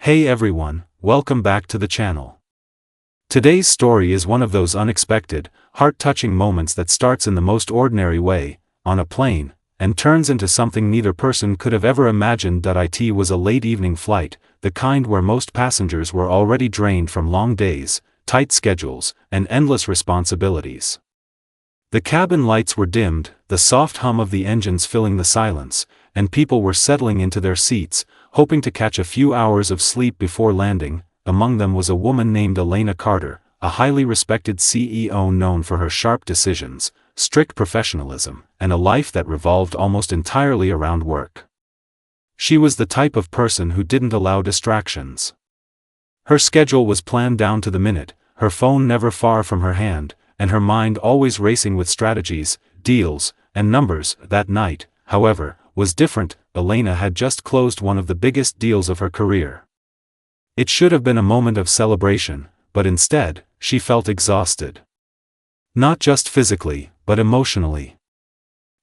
Hey everyone, welcome back to the channel. Today's story is one of those unexpected, heart-touching moments that starts in the most ordinary way, on a plane, and turns into something neither person could have ever imagined. It was a late evening flight, the kind where most passengers were already drained from long days, tight schedules, and endless responsibilities. The cabin lights were dimmed, the soft hum of the engines filling the silence, and people were settling into their seats, hoping to catch a few hours of sleep before landing. Among them was a woman named Elena Carter, a highly respected CEO known for her sharp decisions, strict professionalism, and a life that revolved almost entirely around work. She was the type of person who didn't allow distractions. Her schedule was planned down to the minute, her phone never far from her hand, and her mind always racing with strategies, deals, and numbers. That night, however, was different. Elena had just closed one of the biggest deals of her career. It should have been a moment of celebration, but instead, she felt exhausted. Not just physically, but emotionally.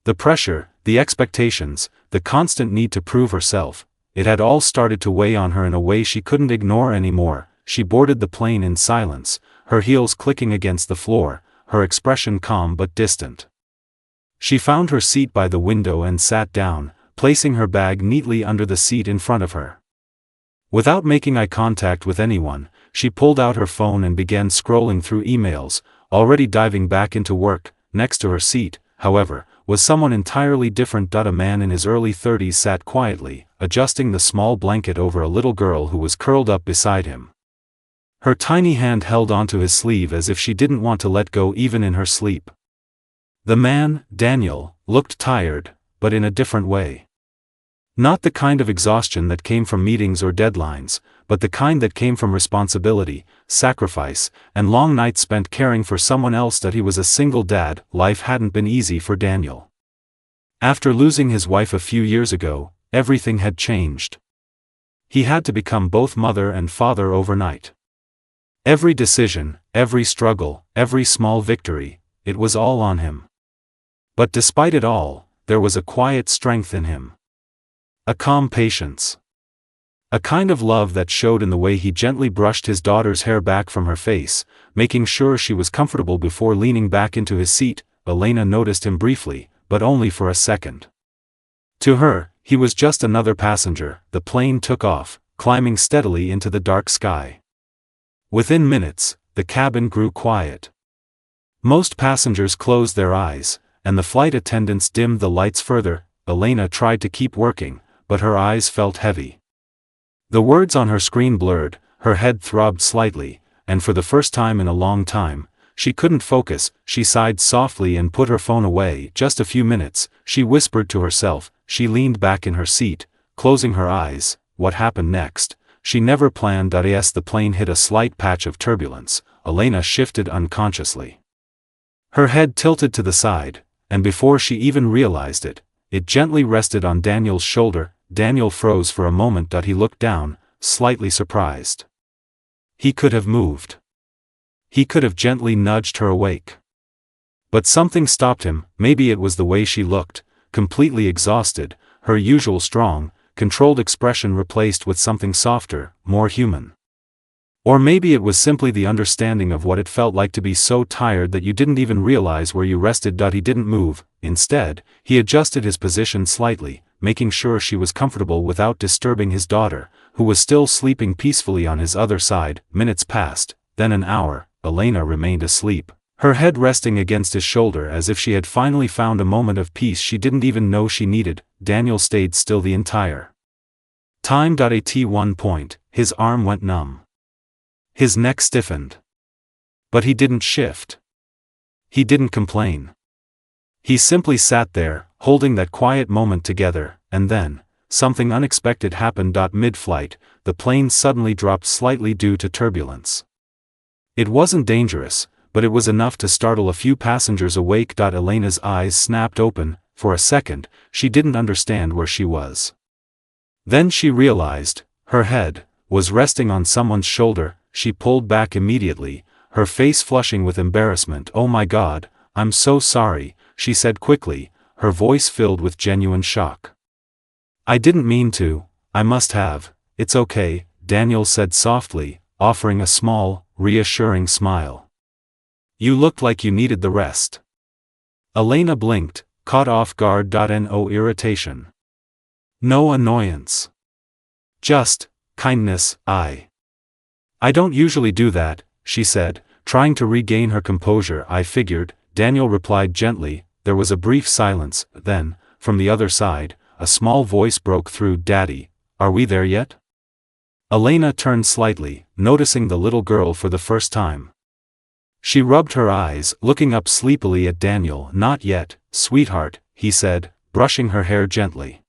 The pressure, the expectations, the constant need to prove herself, it had all started to weigh on her in a way she couldn't ignore anymore. She boarded the plane in silence, her heels clicking against the floor, her expression calm but distant. She found her seat by the window and sat down, placing her bag neatly under the seat in front of her. Without making eye contact with anyone, she pulled out her phone and began scrolling through emails, already diving back into work. Next to her seat, however, was someone entirely different. A man in his early 30s sat quietly, adjusting the small blanket over a little girl who was curled up beside him. Her tiny hand held onto his sleeve as if she didn't want to let go even in her sleep. The man, Daniel, looked tired, but in a different way. Not the kind of exhaustion that came from meetings or deadlines, but the kind that came from responsibility, sacrifice, and long nights spent caring for someone else. He was a single dad. Life hadn't been easy for Daniel. After losing his wife a few years ago, everything had changed. He had to become both mother and father overnight. Every decision, every struggle, every small victory, it was all on him. But despite it all, there was a quiet strength in him. A calm patience. A kind of love that showed in the way he gently brushed his daughter's hair back from her face, making sure she was comfortable before leaning back into his seat. Elena noticed him briefly, but only for a second. To her, he was just another passenger. The plane took off, climbing steadily into the dark sky. Within minutes, the cabin grew quiet. Most passengers closed their eyes, and the flight attendants dimmed the lights further. Elena tried to keep working, but her eyes felt heavy. The words on her screen blurred, her head throbbed slightly, and for the first time in a long time, she couldn't focus. She sighed softly and put her phone away. Just a few minutes, she whispered to herself. She leaned back in her seat, closing her eyes. What happened next? She never planned. As the plane hit a slight patch of turbulence, Elena shifted unconsciously. Her head tilted to the side, and before she even realized it, it gently rested on Daniel's shoulder. Daniel froze for a moment. He looked down, slightly surprised. He could have moved. He could have gently nudged her awake. But something stopped him. Maybe it was the way she looked, completely exhausted, her usual strong, controlled expression replaced with something softer, more human. Or maybe it was simply the understanding of what it felt like to be so tired that you didn't even realize where you rested. He didn't move. Instead, he adjusted his position slightly, making sure she was comfortable without disturbing his daughter, who was still sleeping peacefully on his other side. Minutes passed, then an hour. Elena remained asleep, her head resting against his shoulder as if she had finally found a moment of peace she didn't even know she needed. Daniel stayed still the entire time. At one point, his arm went numb. His neck stiffened. But he didn't shift. He didn't complain. He simply sat there, holding that quiet moment together, and then, something unexpected happened. Mid-flight, the plane suddenly dropped slightly due to turbulence. It wasn't dangerous, but it was enough to startle a few passengers awake. Elena's eyes snapped open. For a second, she didn't understand where she was. Then she realized, her head was resting on someone's shoulder. She pulled back immediately, her face flushing with embarrassment. "Oh my God, I'm so sorry," she said quickly, her voice filled with genuine shock. "I didn't mean to, I must have." "It's okay," Daniel said softly, offering a small, reassuring smile. You looked like you needed the rest. Elena blinked, caught off guard. No irritation. No annoyance. Just kindness. I don't usually do that, she said, trying to regain her composure. I figured, Daniel replied gently. There was a brief silence, then, from the other side, a small voice broke through. Daddy, are we there yet? Elena turned slightly, noticing the little girl for the first time. She rubbed her eyes, looking up sleepily at Daniel. Not yet, sweetheart, he said, brushing her hair gently.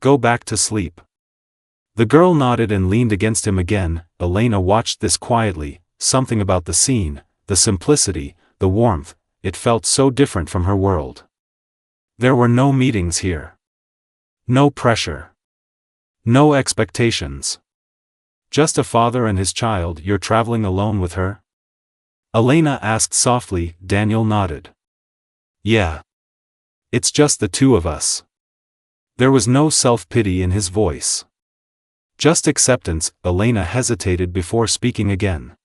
Go back to sleep. The girl nodded and leaned against him again. Elena watched this quietly. Something about the scene, the simplicity, the warmth, it felt so different from her world. There were no meetings here. No pressure. No expectations. Just a father and his child. You're traveling alone with her? Elena asked softly. Daniel nodded. Yeah. It's just the two of us. There was no self-pity in his voice. Just acceptance. Elena hesitated before speaking again.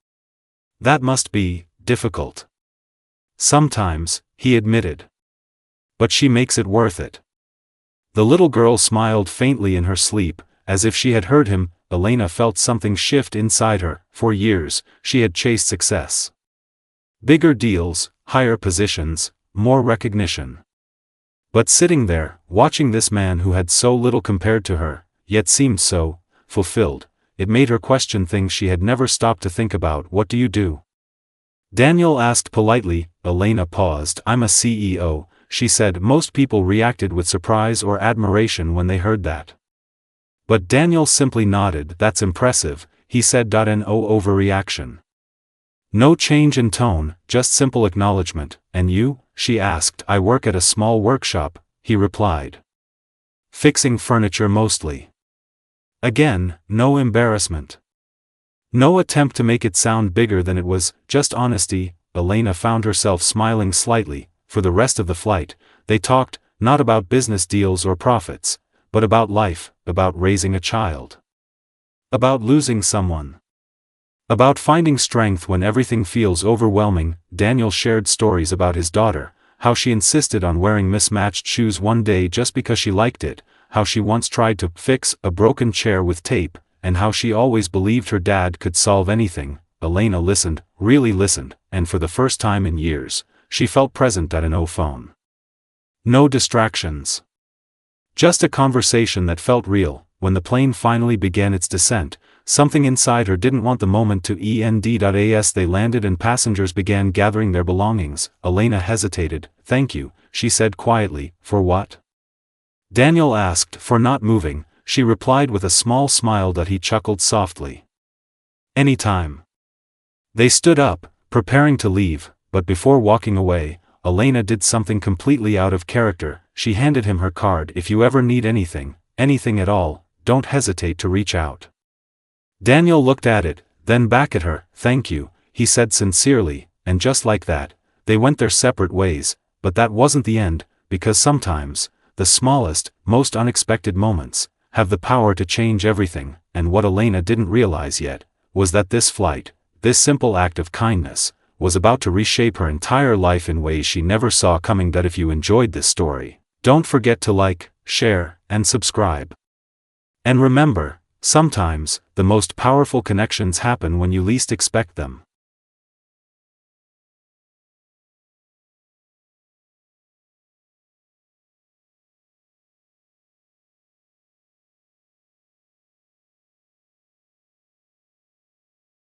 That must be difficult. Sometimes, he admitted. But she makes it worth it. The little girl smiled faintly in her sleep, as if she had heard him. Elena felt something shift inside her. For years, she had chased success. Bigger deals, higher positions, more recognition. But sitting there, watching this man who had so little compared to her, yet seemed so fulfilled, it made her question things she had never stopped to think about. What do you do? Daniel asked politely. Elena paused. I'm a CEO, she said. Most people reacted with surprise or admiration when they heard that. But Daniel simply nodded. That's impressive, he said. No overreaction. No change in tone, just simple acknowledgement. And you? She asked. I work at a small workshop, he replied. Fixing furniture mostly. Again, no embarrassment. No attempt to make it sound bigger than it was, just honesty. Elena found herself smiling slightly. For the rest of the flight, they talked, not about business deals or profits, but about life, about raising a child. About losing someone. About finding strength when everything feels overwhelming. Daniel shared stories about his daughter, how she insisted on wearing mismatched shoes one day just because she liked it, how she once tried to fix a broken chair with tape, and how she always believed her dad could solve anything. Elena listened, really listened, and for the first time in years, she felt present at no phone. No distractions. Just a conversation that felt real. When the plane finally began its descent, something inside her didn't want the moment to end. As they landed and passengers began gathering their belongings, Elena hesitated. Thank you, she said quietly. For what? Daniel asked. For not moving, she replied with a small smile that he chuckled softly. Anytime. They stood up, preparing to leave, but before walking away, Elena did something completely out of character. She handed him her card. If you ever need anything, anything at all, don't hesitate to reach out. Daniel looked at it, then back at her. Thank you, he said sincerely, and just like that, they went their separate ways. But that wasn't the end, because sometimes, the smallest, most unexpected moments, have the power to change everything. And what Elena didn't realize yet, was that this flight, this simple act of kindness, was about to reshape her entire life in ways she never saw coming. That if you enjoyed this story, don't forget to like, share, and subscribe. And remember, sometimes, the most powerful connections happen when you least expect them.